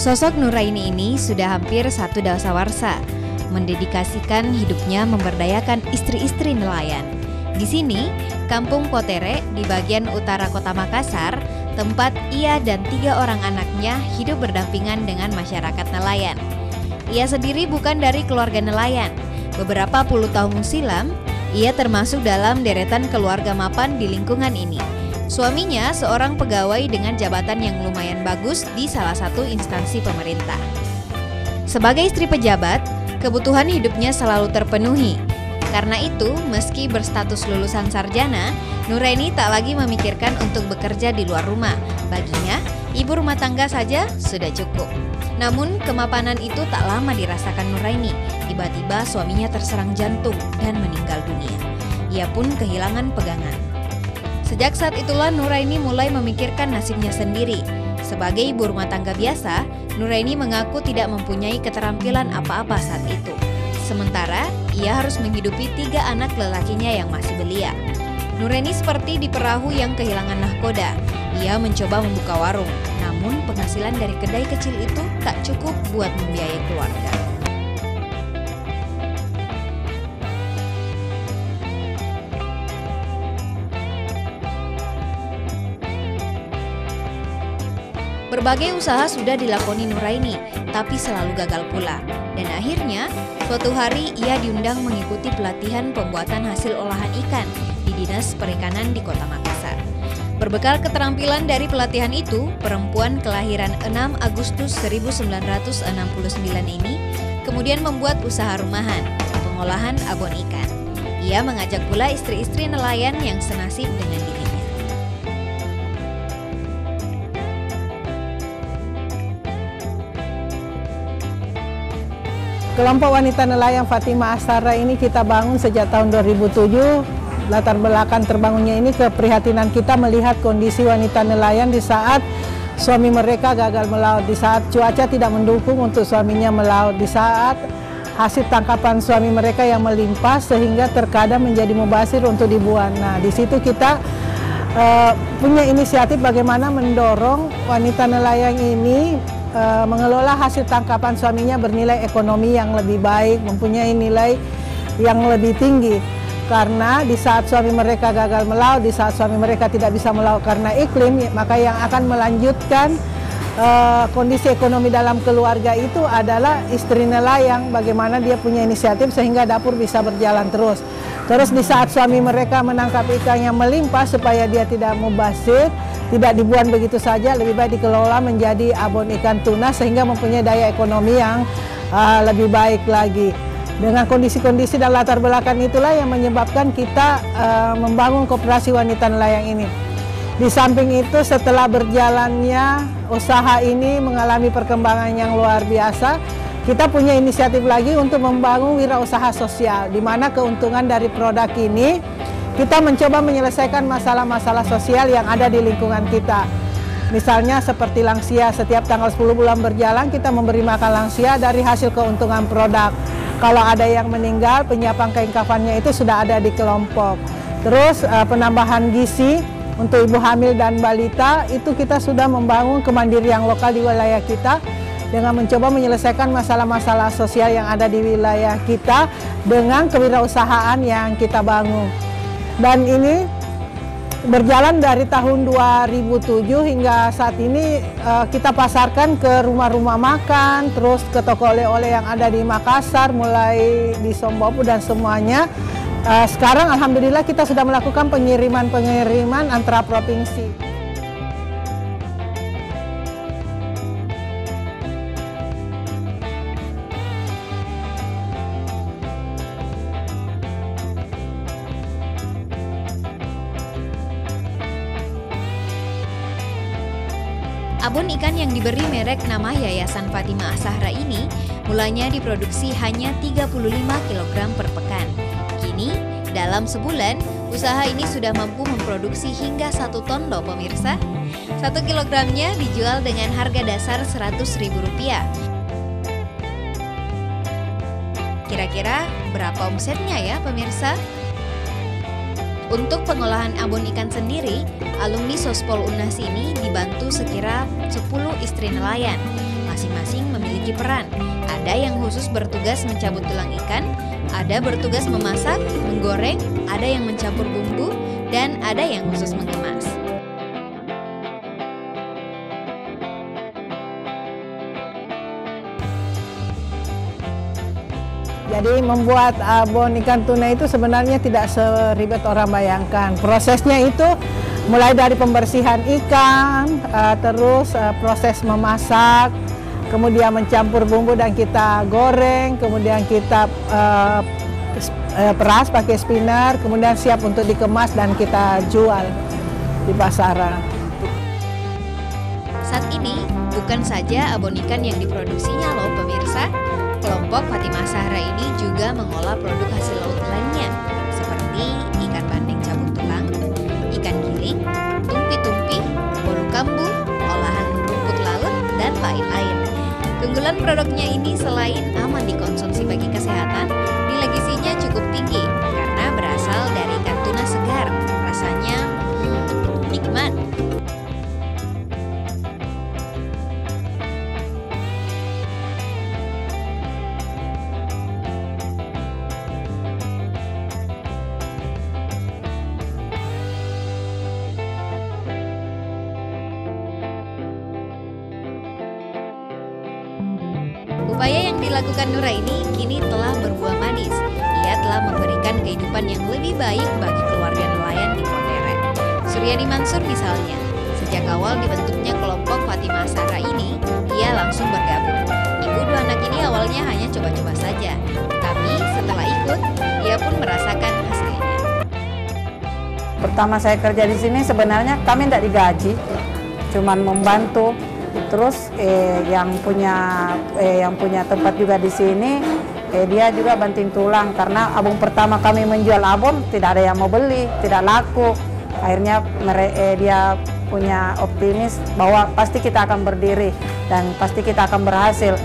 Sosok Nuraini ini sudah hampir 1 dasawarsa, mendedikasikan hidupnya memberdayakan istri-istri nelayan. Di sini, Kampung Potere di bagian utara kota Makassar, tempat ia dan 3 orang anaknya hidup berdampingan dengan masyarakat nelayan. Ia sendiri bukan dari keluarga nelayan. Beberapa puluh tahun silam, ia termasuk dalam deretan keluarga mapan di lingkungan ini. Suaminya seorang pegawai dengan jabatan yang lumayan bagus di salah satu instansi pemerintah. Sebagai istri pejabat, kebutuhan hidupnya selalu terpenuhi. Karena itu, meski berstatus lulusan sarjana, Nuraini tak lagi memikirkan untuk bekerja di luar rumah. Baginya, ibu rumah tangga saja sudah cukup. Namun, kemapanan itu tak lama dirasakan Nuraini. Tiba-tiba suaminya terserang jantung dan meninggal dunia. Ia pun kehilangan pegangan. Sejak saat itulah Nuraini mulai memikirkan nasibnya sendiri. Sebagai ibu rumah tangga biasa, Nuraini mengaku tidak mempunyai keterampilan apa-apa saat itu. Sementara, ia harus menghidupi 3 anak lelakinya yang masih belia. Nuraini seperti di perahu yang kehilangan nahkoda. Ia mencoba membuka warung, namun penghasilan dari kedai kecil itu tak cukup buat membiayai keluarga. Berbagai usaha sudah dilakoni Nuraini, tapi selalu gagal pula. Dan akhirnya, suatu hari ia diundang mengikuti pelatihan pembuatan hasil olahan ikan di Dinas Perikanan di Kota Makassar. Berbekal keterampilan dari pelatihan itu, perempuan kelahiran 6 Agustus 1969 ini kemudian membuat usaha rumahan, pengolahan abon ikan. Ia mengajak pula istri-istri nelayan yang senasib dengan dirinya. Kelompok wanita nelayan Fatimah Asara ini kita bangun sejak tahun 2007. Latar belakang terbangunnya ini keprihatinan kita melihat kondisi wanita nelayan di saat suami mereka gagal melaut, di saat cuaca tidak mendukung untuk suaminya melaut, di saat hasil tangkapan suami mereka yang melimpah sehingga terkadang menjadi mubazir untuk dibuang. Nah, di situ kita punya inisiatif bagaimana mendorong wanita nelayan ini mengelola hasil tangkapan suaminya bernilai ekonomi yang lebih baik, mempunyai nilai yang lebih tinggi. Karena di saat suami mereka gagal melaut, di saat suami mereka tidak bisa melaut karena iklim, maka yang akan melanjutkan kondisi ekonomi dalam keluarga itu adalah istri nelayan, bagaimana dia punya inisiatif sehingga dapur bisa berjalan terus. Terus di saat suami mereka menangkap ikan yang melimpah supaya dia tidak mubazir, tidak dibuang begitu saja, lebih baik dikelola menjadi abon ikan tuna sehingga mempunyai daya ekonomi yang lebih baik lagi. Dengan kondisi-kondisi dan latar belakang itulah yang menyebabkan kita membangun koperasi wanita nelayan ini. Di samping itu, setelah berjalannya usaha ini mengalami perkembangan yang luar biasa, kita punya inisiatif lagi untuk membangun wirausaha sosial, di mana keuntungan dari produk ini kita mencoba menyelesaikan masalah-masalah sosial yang ada di lingkungan kita. Misalnya seperti lansia, setiap tanggal 10 bulan berjalan kita memberi makan lansia dari hasil keuntungan produk. Kalau ada yang meninggal, penyiapan kain kafannya itu sudah ada di kelompok. Terus penambahan gizi untuk ibu hamil dan balita, itu kita sudah membangun kemandirian lokal di wilayah kita dengan mencoba menyelesaikan masalah-masalah sosial yang ada di wilayah kita dengan kewirausahaan yang kita bangun. Dan ini berjalan dari tahun 2007 hingga saat ini kita pasarkan ke rumah-rumah makan, terus ke toko oleh-oleh yang ada di Makassar, mulai di Sombopu dan semuanya. Sekarang alhamdulillah kita sudah melakukan pengiriman antara provinsi. Abon ikan yang diberi merek nama Yayasan Fatimah Asara ini mulanya diproduksi hanya 35 kg per pekan. Kini, dalam sebulan, usaha ini sudah mampu memproduksi hingga 1 ton loh pemirsa. 1 kilogramnya dijual dengan harga dasar Rp100.000. Kira-kira berapa omsetnya ya pemirsa? Untuk pengolahan abon ikan sendiri, alumni Sospol Unas ini dibantu sekira 10 istri nelayan. masing-masing memiliki peran. Ada yang khusus bertugas mencabut tulang ikan, ada bertugas memasak, menggoreng, ada yang mencampur bumbu, dan ada yang khusus mengemas. Jadi membuat abon ikan tuna itu sebenarnya tidak seribet orang bayangkan. Prosesnya itu mulai dari pembersihan ikan, terus proses memasak, kemudian mencampur bumbu dan kita goreng, kemudian kita peras pakai spinner, kemudian siap untuk dikemas dan kita jual di pasaran. Saat ini bukan saja abon ikan yang diproduksinya loh pemirsa. Kelompok Fatimah Zahra ini juga mengolah produk hasil laut lainnya seperti ikan bandeng cabut tulang, ikan giling, tumpi-tumpi, bolu kambu, olahan rumput laut, dan lain-lain. Keunggulan produknya ini selain aman dikonsumsi bagi kesehatan, nilai gizinya cukup tinggi karena berasal dari ikan tuna segar. Rasanya nikmat. Upaya yang dilakukan Nuraini kini telah berbuah manis. Ia telah memberikan kehidupan yang lebih baik bagi keluarga nelayan di Potere. Suryani Mansur misalnya, sejak awal dibentuknya kelompok Fatimah Zahra ini, ia langsung bergabung. Ibu dua anak ini awalnya hanya coba-coba saja, tapi setelah ikut, ia pun merasakan hasilnya. Pertama saya kerja di sini sebenarnya kami tidak digaji, cuman membantu. Terus yang punya tempat juga di sini, dia juga banting tulang karena abon pertama kami menjual abon tidak ada yang mau beli, tidak laku. Akhirnya dia punya optimis bahwa pasti kita akan berdiri dan pasti kita akan berhasil.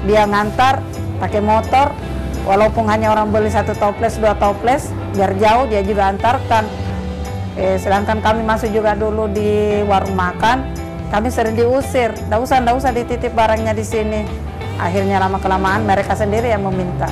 Dia ngantar pakai motor, walaupun hanya orang beli 1 toples, 2 toples, biar jauh dia juga antarkan. Sedangkan kami masuk juga dulu di warung makan. Kami sering diusir, nggak usah dititip barangnya di sini. Akhirnya lama-kelamaan mereka sendiri yang meminta.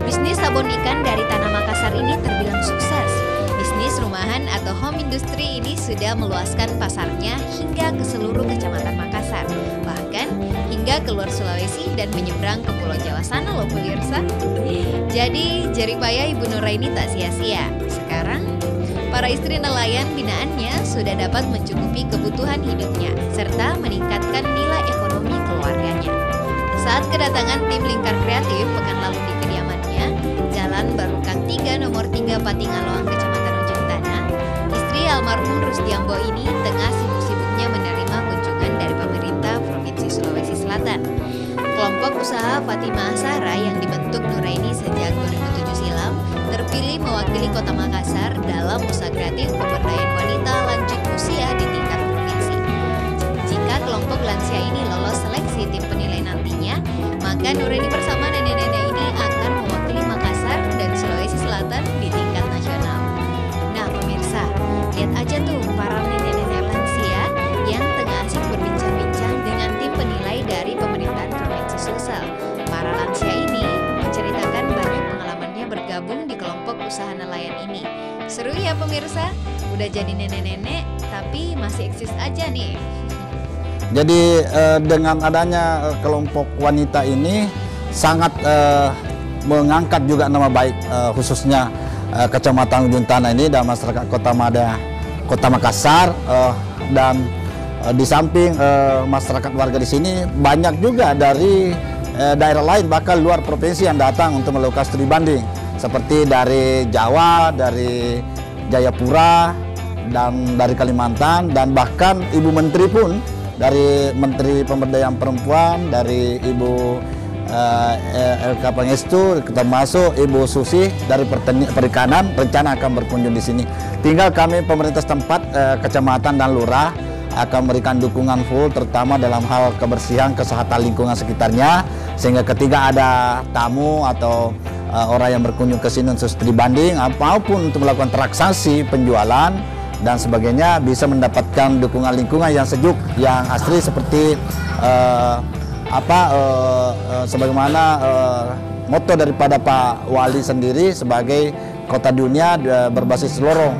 Bisnis sabun ikan dari Tanah Makassar ini terbilang sukses. Bisnis rumahan atau home industry ini sudah meluaskan pasarnya hingga ke seluruh kecamatan Makassar. Bahkan hingga keluar Sulawesi dan menyeberang ke Pulau Jawa sana loh pemirsa. Jadi jeripaya Ibu Nuraini tak sia-sia. Sekarang para istri nelayan binaannya sudah dapat mencukupi kebutuhan hidupnya serta meningkatkan nilai ekonomi keluarganya. Saat kedatangan tim Lingkar Kreatif pekan lalu di kediamannya, Jalan Barukang 3 nomor 3 Patingaloang Kecamatan Ujung Tanah, istri almarhum Rusdiambo ini tengah sibuk-sibuknya menerima kunjungan dari pemerintah Provinsi Sulawesi Selatan. Kelompok usaha Fatimah Zahra yang dibentuk Nuraini sejak 2007 silam terpilih mewakili Kota Makassar dalam usaha kreatif pemberdayaan wanita lanjut usia di tingkat provinsi. Jika kelompok lansia ini lolos seleksi tim penilai nantinya, maka Nuraini bersama nenek-nenek ini akan mewakili Makassar dan Sulawesi Selatan di tingkat nasional. Nah pemirsa, lihat aja tuh para nenek-nenek lansia yang tengah asik berbincang-bincang dengan tim penilai dari pemerintahan Provinsi Sulsel. Para lansia ini menceritakan banyak pengalamannya bergabung di kelompok usaha nelayan ini. Seru ya pemirsa, udah jadi nenek-nenek tapi masih eksis aja nih. Jadi dengan adanya kelompok wanita ini sangat mengangkat juga nama baik khususnya Kecamatan Ujung Tanah ini dan masyarakat Kota Makassar dan di samping masyarakat warga di sini banyak juga dari daerah lain bahkan luar provinsi yang datang untuk melakukan studi banding seperti dari Jawa, dari Jayapura dan dari Kalimantan dan bahkan Ibu Menteri pun dari Menteri Pemberdayaan Perempuan, dari Ibu LK Pangestu, termasuk Ibu Susi dari Perikanan rencana akan berkunjung di sini. Tinggal kami pemerintah setempat, kecamatan dan lurah akan memberikan dukungan full terutama dalam hal kebersihan, kesehatan lingkungan sekitarnya sehingga ketika ada tamu atau orang yang berkunjung ke sini untuk studi banding maupun untuk melakukan transaksi penjualan dan sebagainya, bisa mendapatkan dukungan lingkungan yang sejuk, yang asri seperti sebagaimana moto daripada Pak Wali sendiri sebagai kota dunia berbasis lorong.